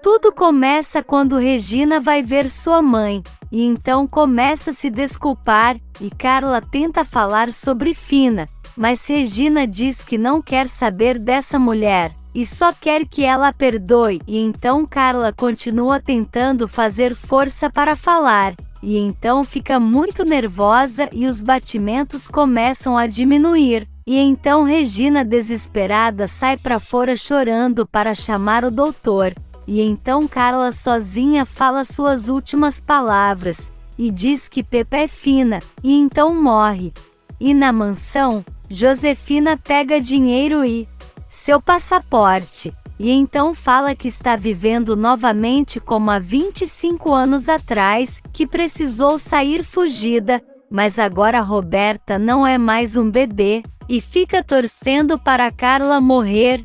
Tudo começa quando Regina vai ver sua mãe, e então começa a se desculpar, e Carla tenta falar sobre Fina, mas Regina diz que não quer saber dessa mulher, e só quer que ela a perdoe, e então Carla continua tentando fazer força para falar, e então fica muito nervosa e os batimentos começam a diminuir, e então Regina desesperada sai para fora chorando para chamar o doutor. E então Carla sozinha fala suas últimas palavras, e diz que Pepa é fina, e então morre. E na mansão, Josefina pega dinheiro e seu passaporte, e então fala que está vivendo novamente como há 25 anos atrás, que precisou sair fugida, mas agora Roberta não é mais um bebê, e fica torcendo para Carla morrer,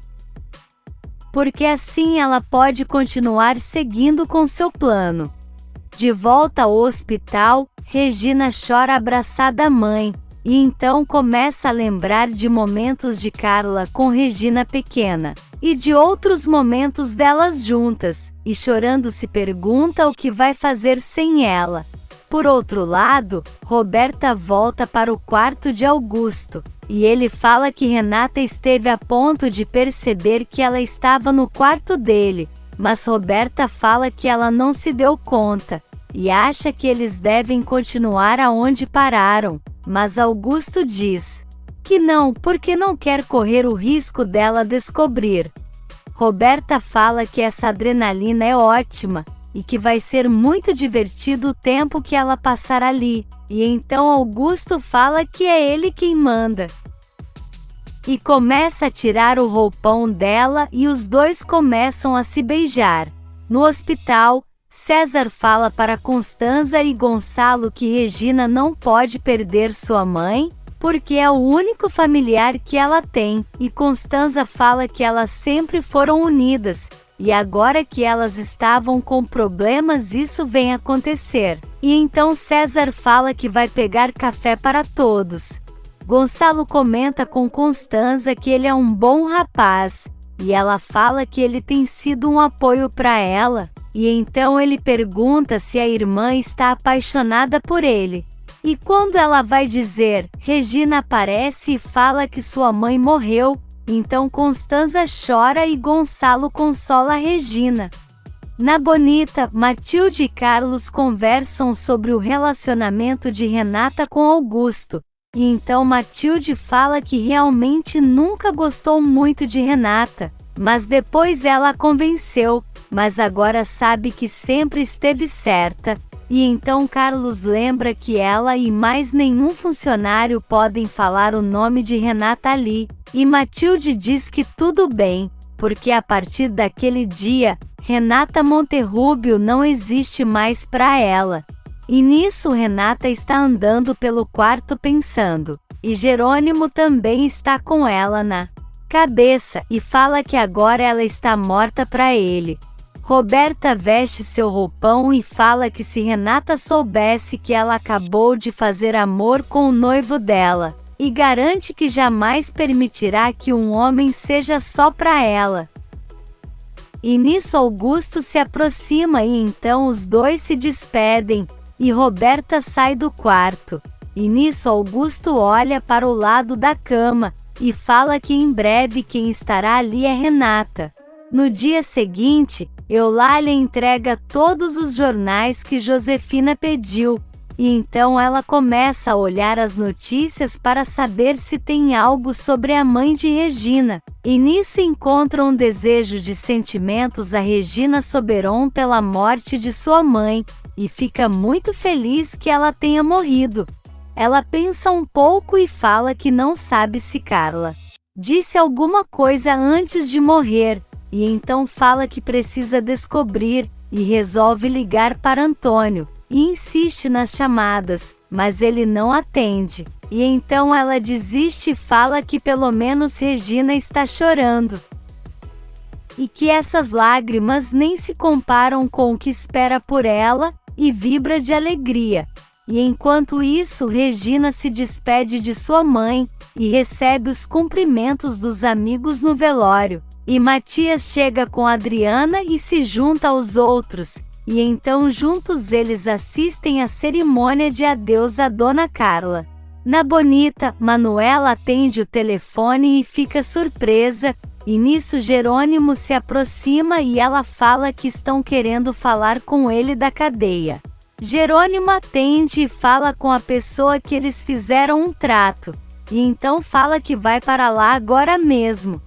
porque assim ela pode continuar seguindo com seu plano. De volta ao hospital, Regina chora abraçada à mãe, e então começa a lembrar de momentos de Carla com Regina pequena, e de outros momentos delas juntas, e chorando se pergunta o que vai fazer sem ela. Por outro lado, Roberta volta para o quarto de Augusto, e ele fala que Renata esteve a ponto de perceber que ela estava no quarto dele, mas Roberta fala que ela não se deu conta, e acha que eles devem continuar aonde pararam, mas Augusto diz que não, porque não quer correr o risco dela descobrir. Roberta fala que essa adrenalina é ótima, e que vai ser muito divertido o tempo que ela passar ali, e então Augusto fala que é ele quem manda. E começa a tirar o roupão dela e os dois começam a se beijar. No hospital, César fala para Constanza e Gonçalo que Regina não pode perder sua mãe, porque é o único familiar que ela tem, e Constanza fala que elas sempre foram unidas, e agora que elas estavam com problemas isso vem acontecer. E então César fala que vai pegar café para todos. Gonçalo comenta com Constanza que ele é um bom rapaz, e ela fala que ele tem sido um apoio para ela, e então ele pergunta se a irmã está apaixonada por ele. E quando ela vai dizer, Regina aparece e fala que sua mãe morreu, então Constanza chora e Gonçalo consola Regina. Na Bonita, Matilde e Carlos conversam sobre o relacionamento de Renata com Augusto, e então Matilde fala que realmente nunca gostou muito de Renata, mas depois ela a convenceu, mas agora sabe que sempre esteve certa. E então Carlos lembra que ela e mais nenhum funcionário podem falar o nome de Renata ali, e Matilde diz que tudo bem, porque a partir daquele dia, Renata Monterrubio não existe mais para ela. E nisso Renata está andando pelo quarto pensando, e Jerônimo também está com ela na cabeça, e fala que agora ela está morta para ele. Roberta veste seu roupão e fala que se Renata soubesse que ela acabou de fazer amor com o noivo dela, e garante que jamais permitirá que um homem seja só para ela. E nisso Augusto se aproxima e então os dois se despedem, e Roberta sai do quarto. E nisso Augusto olha para o lado da cama, e fala que em breve quem estará ali é Renata. No dia seguinte, Eulália entrega todos os jornais que Josefina pediu, e então ela começa a olhar as notícias para saber se tem algo sobre a mãe de Regina, e nisso encontra um desejo de sentimentos a Regina Soberon pela morte de sua mãe, e fica muito feliz que ela tenha morrido. Ela pensa um pouco e fala que não sabe se Carla disse alguma coisa antes de morrer, e então fala que precisa descobrir, e resolve ligar para Antônio, e insiste nas chamadas, mas ele não atende. E então ela desiste e fala que pelo menos Regina está chorando, e que essas lágrimas nem se comparam com o que espera por ela, e vibra de alegria. E enquanto isso Regina se despede de sua mãe, e recebe os cumprimentos dos amigos no velório. E Matias chega com Adriana e se junta aos outros, e então juntos eles assistem à cerimônia de adeus a Dona Carla. Na Bonita, Manuela atende o telefone e fica surpresa, e nisso Jerônimo se aproxima e ela fala que estão querendo falar com ele da cadeia. Jerônimo atende e fala com a pessoa que eles fizeram um trato, e então fala que vai para lá agora mesmo.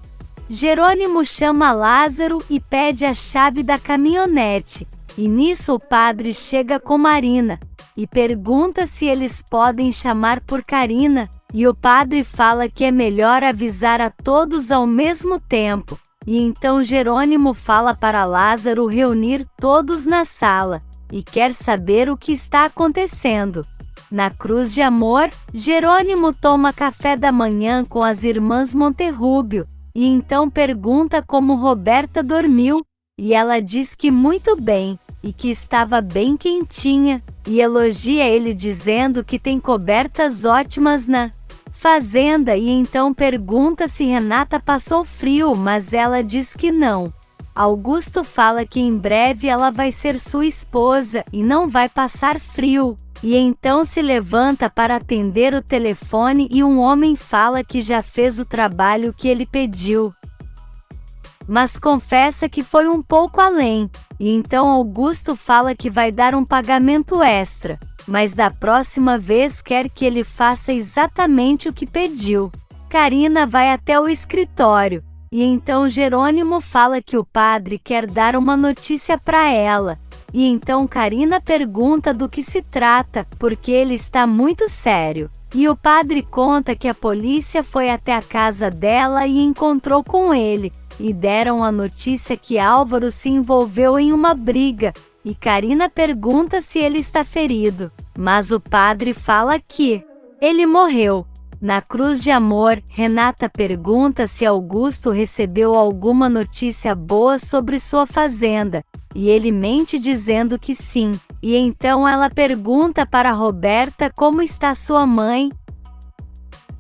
Jerônimo chama Lázaro e pede a chave da caminhonete, e nisso o padre chega com Marina, e pergunta se eles podem chamar por Karina, e o padre fala que é melhor avisar a todos ao mesmo tempo, e então Jerônimo fala para Lázaro reunir todos na sala, e quer saber o que está acontecendo. Na Cruz de Amor, Jerônimo toma café da manhã com as irmãs Monterrúbio, e então pergunta como Roberta dormiu, e ela diz que muito bem, e que estava bem quentinha, e elogia ele dizendo que tem cobertas ótimas na fazenda, e então pergunta se Renata passou frio, mas ela diz que não. Augusto fala que em breve ela vai ser sua esposa e não vai passar frio, e então se levanta para atender o telefone e um homem fala que já fez o trabalho que ele pediu, mas confessa que foi um pouco além, e então Augusto fala que vai dar um pagamento extra, mas da próxima vez quer que ele faça exatamente o que pediu. Karina vai até o escritório, e então Jerônimo fala que o padre quer dar uma notícia para ela, e então Karina pergunta do que se trata, porque ele está muito sério. E o padre conta que a polícia foi até a casa dela e encontrou com ele, e deram a notícia que Álvaro se envolveu em uma briga, e Karina pergunta se ele está ferido, mas o padre fala que ele morreu. Na Cruz de Amor, Renata pergunta se Augusto recebeu alguma notícia boa sobre sua fazenda, e ele mente dizendo que sim, e então ela pergunta para Roberta como está sua mãe,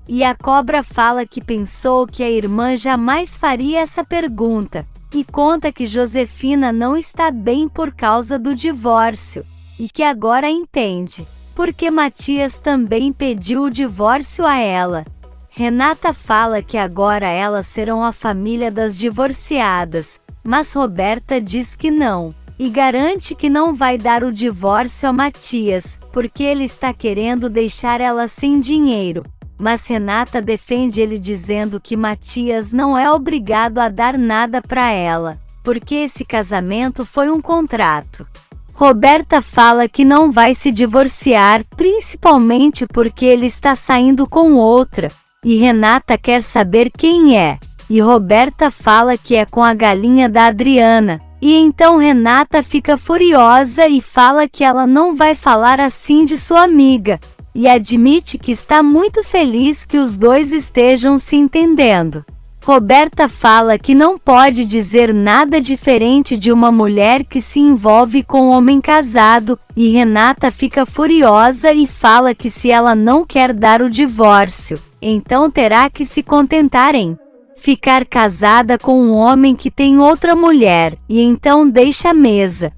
e a cobra fala que pensou que a irmã jamais faria essa pergunta, e conta que Josefina não está bem por causa do divórcio, e que agora entende, porque Matias também pediu o divórcio a ela. Renata fala que agora elas serão a família das divorciadas, mas Roberta diz que não, e garante que não vai dar o divórcio a Matias, porque ele está querendo deixar ela sem dinheiro. Mas Renata defende ele dizendo que Matias não é obrigado a dar nada para ela, porque esse casamento foi um contrato. Roberta fala que não vai se divorciar, principalmente porque ele está saindo com outra, e Renata quer saber quem é, e Roberta fala que é com a galinha da Adriana, e então Renata fica furiosa e fala que ela não vai falar assim de sua amiga, e admite que está muito feliz que os dois estejam se entendendo. Roberta fala que não pode dizer nada diferente de uma mulher que se envolve com um homem casado, e Renata fica furiosa e fala que se ela não quer dar o divórcio, então terá que se contentar em ficar casada com um homem que tem outra mulher, e então deixa a mesa.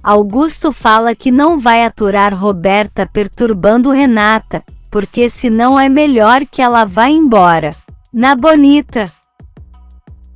Augusto fala que não vai aturar Roberta perturbando Renata, porque senão é melhor que ela vá embora. Na Bonita,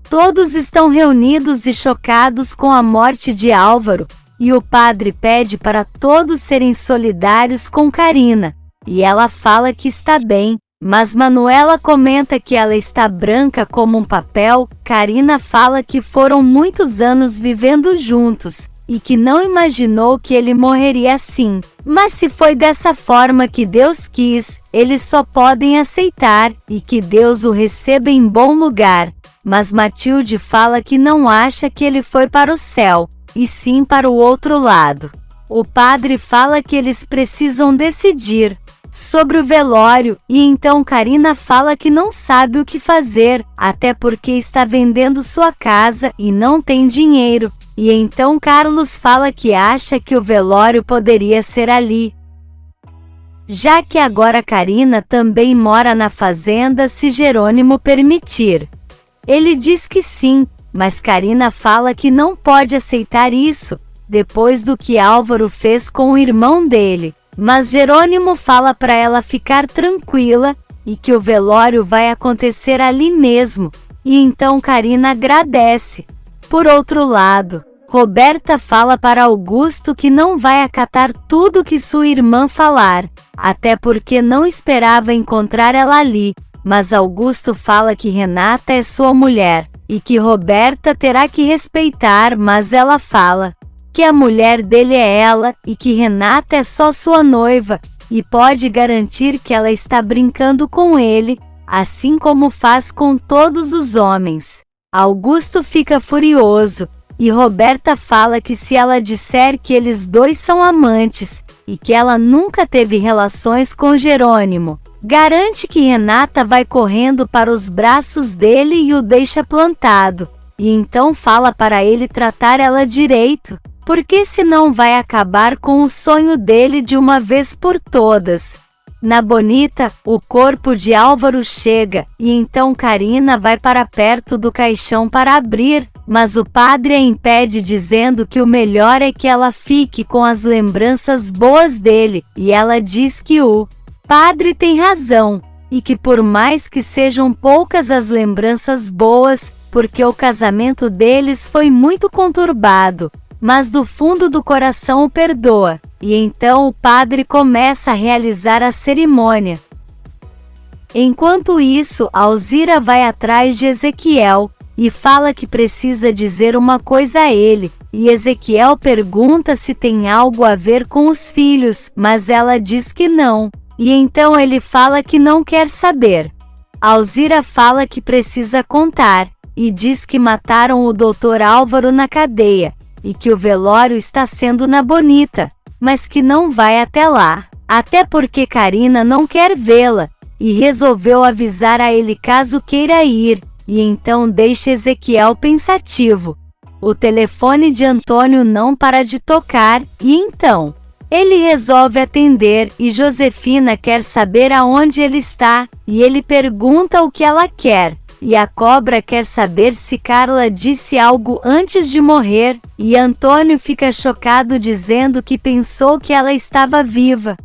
todos estão reunidos e chocados com a morte de Álvaro, e o padre pede para todos serem solidários com Karina, e ela fala que está bem, mas Manuela comenta que ela está branca como um papel. Karina fala que foram muitos anos vivendo juntos, e que não imaginou que ele morreria assim. Mas se foi dessa forma que Deus quis, eles só podem aceitar, e que Deus o receba em bom lugar. Mas Matilde fala que não acha que ele foi para o céu, e sim para o outro lado. O padre fala que eles precisam decidir sobre o velório, e então Karina fala que não sabe o que fazer, até porque está vendendo sua casa e não tem dinheiro. E então Carlos fala que acha que o velório poderia ser ali, já que agora Karina também mora na fazenda se Jerônimo permitir. Ele diz que sim, mas Carina fala que não pode aceitar isso, depois do que Álvaro fez com o irmão dele. Mas Jerônimo fala para ela ficar tranquila, e que o velório vai acontecer ali mesmo, e então Carina agradece. Por outro lado, Roberta fala para Augusto que não vai acatar tudo que sua irmã falar, até porque não esperava encontrar ela ali, mas Augusto fala que Renata é sua mulher, e que Roberta terá que respeitar, mas ela fala que a mulher dele é ela, e que Renata é só sua noiva, e pode garantir que ela está brincando com ele, assim como faz com todos os homens. Augusto fica furioso, e Roberta fala que se ela disser que eles dois são amantes, e que ela nunca teve relações com Jerônimo, garante que Renata vai correndo para os braços dele e o deixa plantado, e então fala para ele tratar ela direito, porque senão vai acabar com o sonho dele de uma vez por todas. Na Bonita, o corpo de Álvaro chega, e então Carina vai para perto do caixão para abrir, mas o padre a impede dizendo que o melhor é que ela fique com as lembranças boas dele, e ela diz que o padre tem razão, e que por mais que sejam poucas as lembranças boas, porque o casamento deles foi muito conturbado, mas do fundo do coração o perdoa, e então o padre começa a realizar a cerimônia. Enquanto isso, Alzira vai atrás de Ezequiel, e fala que precisa dizer uma coisa a ele, e Ezequiel pergunta se tem algo a ver com os filhos, mas ela diz que não, e então ele fala que não quer saber. Alzira fala que precisa contar, e diz que mataram o Dr. Álvaro na cadeia, e que o velório está sendo na Bonita, mas que não vai até lá, até porque Carina não quer vê-la, e resolveu avisar a ele caso queira ir, e então deixa Ezequiel pensativo. O telefone de Antônio não para de tocar, e então ele resolve atender, e Josefina quer saber aonde ele está, e ele pergunta o que ela quer. E a cobra quer saber se Carla disse algo antes de morrer, e Antônio fica chocado dizendo que pensou que ela estava viva.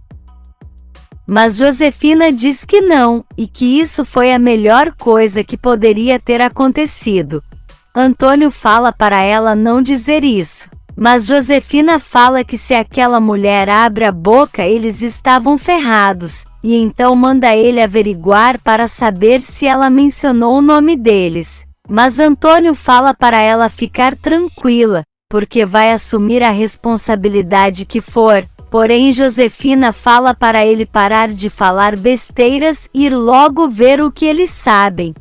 Mas Josefina diz que não, e que isso foi a melhor coisa que poderia ter acontecido. Antônio fala para ela não dizer isso, mas Josefina fala que se aquela mulher abre a boca eles estavam ferrados. E então manda ele averiguar para saber se ela mencionou o nome deles. Mas Antônio fala para ela ficar tranquila, porque vai assumir a responsabilidade que for. Porém Josefina fala para ele parar de falar besteiras e ir logo ver o que eles sabem.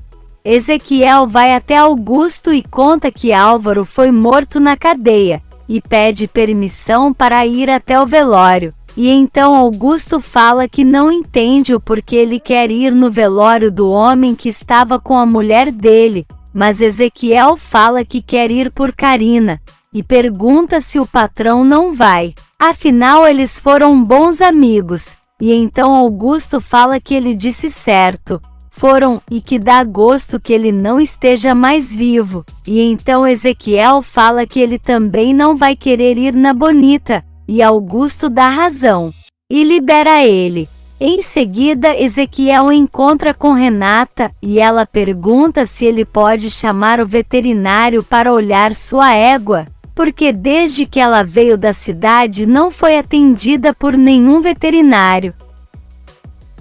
Ezequiel vai até Augusto e conta que Álvaro foi morto na cadeia, e pede permissão para ir até o velório. E então Augusto fala que não entende o porquê ele quer ir no velório do homem que estava com a mulher dele, mas Ezequiel fala que quer ir por Carina, e pergunta se o patrão não vai. Afinal eles foram bons amigos, e então Augusto fala que ele disse certo. Foram, e que dá gosto que ele não esteja mais vivo, e então Ezequiel fala que ele também não vai querer ir na Bonita, e Augusto dá razão, e libera ele. Em seguida Ezequiel encontra com Renata, e ela pergunta se ele pode chamar o veterinário para olhar sua égua, porque desde que ela veio da cidade não foi atendida por nenhum veterinário.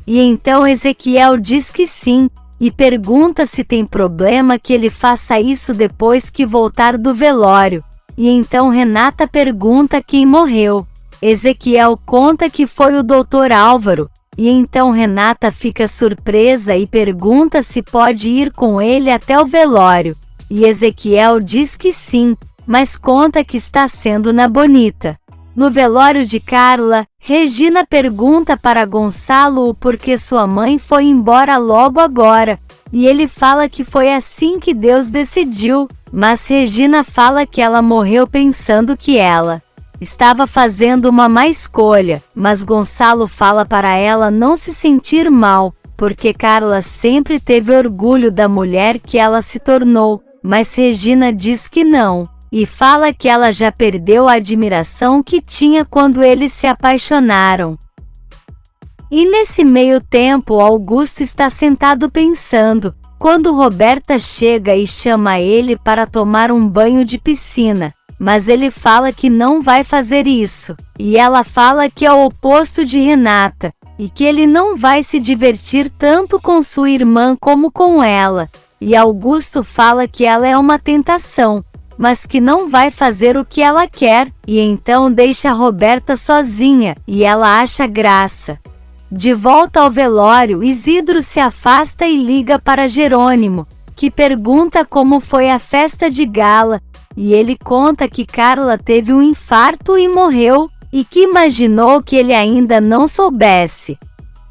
E então Ezequiel diz que sim, e pergunta se tem problema que ele faça isso depois que voltar do velório. E então Renata pergunta quem morreu. Ezequiel conta que foi o Dr. Álvaro, e então Renata fica surpresa e pergunta se pode ir com ele até o velório. E Ezequiel diz que sim, mas conta que está sendo na Bonita. No velório de Carla, Regina pergunta para Gonçalo o porquê sua mãe foi embora logo agora, e ele fala que foi assim que Deus decidiu, mas Regina fala que ela morreu pensando que ela estava fazendo uma má escolha, mas Gonçalo fala para ela não se sentir mal, porque Carla sempre teve orgulho da mulher que ela se tornou, mas Regina diz que não, e fala que ela já perdeu a admiração que tinha quando eles se apaixonaram. E nesse meio tempo Augusto está sentado pensando, quando Roberta chega e chama ele para tomar um banho de piscina, mas ele fala que não vai fazer isso, e ela fala que é o oposto de Renata, e que ele não vai se divertir tanto com sua irmã como com ela, e Augusto fala que ela é uma tentação, mas que não vai fazer o que ela quer, e então deixa Roberta sozinha, e ela acha graça. De volta ao velório, Isidro se afasta e liga para Jerônimo, que pergunta como foi a festa de gala, e ele conta que Carla teve um infarto e morreu, e que imaginou que ele ainda não soubesse.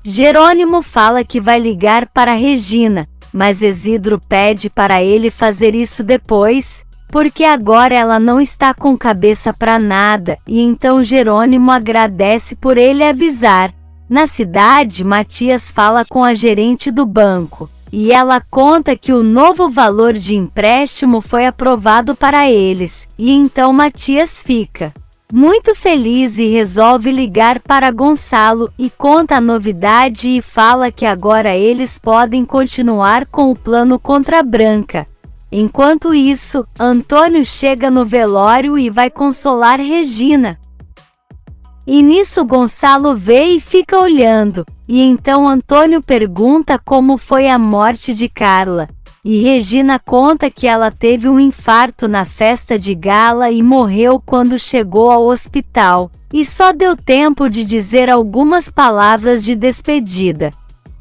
Jerônimo fala que vai ligar para Regina, mas Isidro pede para ele fazer isso depois, porque agora ela não está com cabeça para nada, e então Jerônimo agradece por ele avisar. Na cidade, Matias fala com a gerente do banco, e ela conta que o novo valor de empréstimo foi aprovado para eles, e então Matias fica muito feliz e resolve ligar para Gonçalo e conta a novidade e fala que agora eles podem continuar com o plano contra a Branca. Enquanto isso, Antônio chega no velório e vai consolar Regina. E nisso Gonçalo vê e fica olhando, e então Antônio pergunta como foi a morte de Carla, e Regina conta que ela teve um infarto na festa de gala e morreu quando chegou ao hospital, e só deu tempo de dizer algumas palavras de despedida.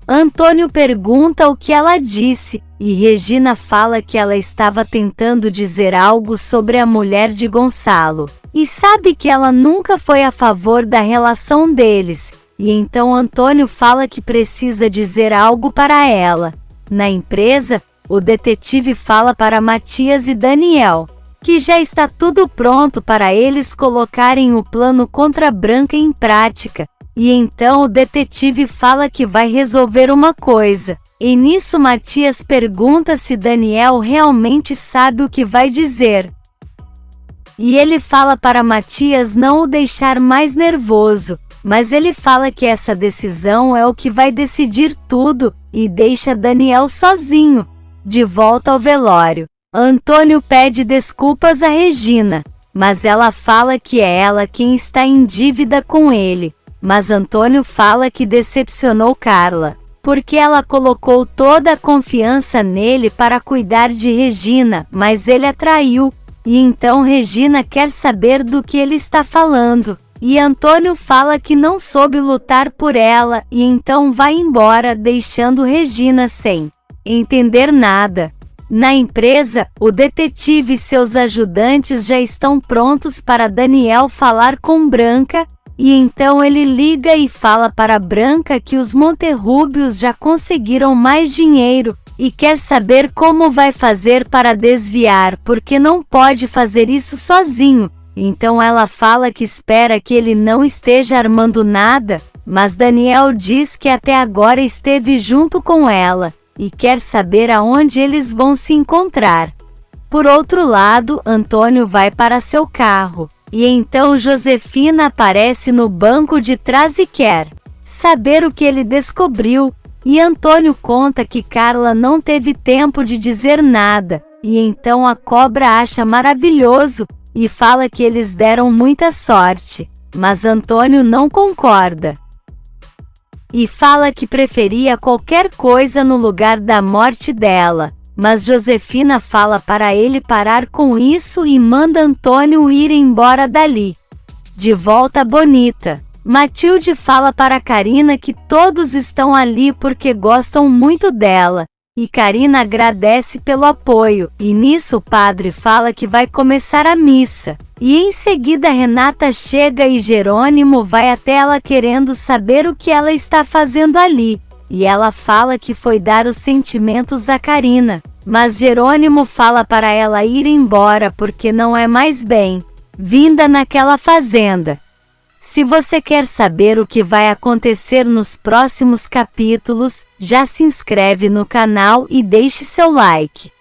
Antônio pergunta o que ela disse, e Regina fala que ela estava tentando dizer algo sobre a mulher de Gonçalo, e sabe que ela nunca foi a favor da relação deles, e então Antônio fala que precisa dizer algo para ela. Na empresa, o detetive fala para Matias e Daniel, que já está tudo pronto para eles colocarem o plano contra a Branca em prática, e então o detetive fala que vai resolver uma coisa. E nisso Matias pergunta se Daniel realmente sabe o que vai dizer. E ele fala para Matias não o deixar mais nervoso, mas ele fala que essa decisão é o que vai decidir tudo, e deixa Daniel sozinho. De volta ao velório, Antônio pede desculpas a Regina, mas ela fala que é ela quem está em dívida com ele. Mas Antônio fala que decepcionou Carla, porque ela colocou toda a confiança nele para cuidar de Regina, mas ele a traiu, e então Regina quer saber do que ele está falando, e Antônio fala que não soube lutar por ela, e então vai embora deixando Regina sem entender nada. Na empresa, o detetive e seus ajudantes já estão prontos para Daniel falar com Branca, e então ele liga e fala para Branca que os Monterrúbios já conseguiram mais dinheiro, e quer saber como vai fazer para desviar porque não pode fazer isso sozinho. Então ela fala que espera que ele não esteja armando nada, mas Daniel diz que até agora esteve junto com ela, e quer saber aonde eles vão se encontrar. Por outro lado, Antônio vai para seu carro, e então Josefina aparece no banco de trás e quer saber o que ele descobriu, e Antônio conta que Carla não teve tempo de dizer nada, e então a cobra acha maravilhoso, e fala que eles deram muita sorte, mas Antônio não concorda. E fala que preferia qualquer coisa no lugar da morte dela, mas Josefina fala para ele parar com isso e manda Antônio ir embora dali. De volta a Bonita, Matilde fala para Carina que todos estão ali porque gostam muito dela, e Carina agradece pelo apoio, e nisso o padre fala que vai começar a missa, e em seguida Renata chega e Jerônimo vai até ela querendo saber o que ela está fazendo ali, e ela fala que foi dar os sentimentos a Carina, mas Jerônimo fala para ela ir embora porque não é mais bem-vinda naquela fazenda. Se você quer saber o que vai acontecer nos próximos capítulos, já se inscreve no canal e deixe seu like.